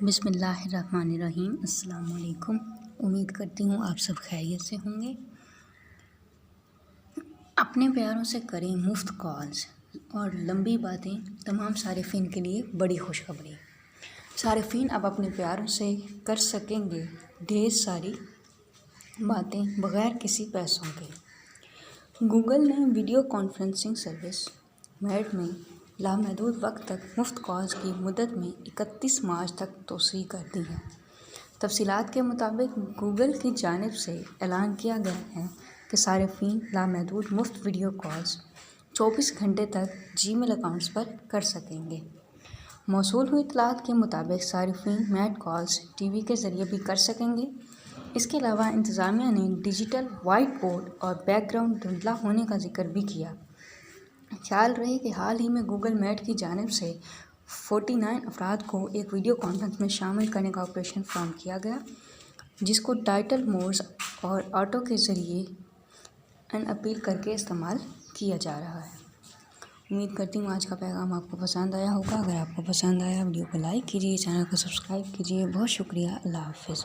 بسم اللہ الرحمن الرحیم۔ السلام علیکم۔ امید کرتی ہوں آپ سب خیریت سے ہوں گے۔ اپنے پیاروں سے کریں مفت کالز اور لمبی باتیں تمام صارفین کے لیے بڑی خوشخبری۔ صارفین اب اپنے پیاروں سے کر سکیں گے ڈھیر ساری باتیں بغیر کسی پیسوں کے۔ گوگل نے ویڈیو کانفرنسنگ سروس میٹ میں لامحدود وقت تک مفت کالز کی مدت میں 31 مارچ تک توسیع کر دی ہے۔ تفصیلات کے مطابق گوگل کی جانب سے اعلان کیا گیا ہے کہ صارفین لامحدود مفت ویڈیو کالز 24 گھنٹے تک جی میل اکاؤنٹس پر کر سکیں گے۔ موصول ہوئی اطلاعات کے مطابق صارفین میٹ کالز ٹی وی کے ذریعے بھی کر سکیں گے۔ اس کے علاوہ انتظامیہ نے ڈیجیٹل وائٹ بورڈ اور بیک گراؤنڈ دھندلا ہونے کا ذکر بھی کیا۔ خیال رہے کہ حال ہی میں گوگل میٹ کی جانب سے 49 افراد کو ایک ویڈیو کانفرنس میں شامل کرنے کا آپریشن فراہم کیا گیا، جس کو ٹائٹل موڈز اور آٹو کے ذریعے ان اپیل کر کے استعمال کیا جا رہا ہے۔ امید کرتی ہوں آج کا پیغام آپ کو پسند آیا ہوگا۔ اگر آپ کو پسند آیا ویڈیو کو لائک کیجیے، چینل کو سبسکرائب کیجیے۔ بہت شکریہ۔ اللہ حافظ۔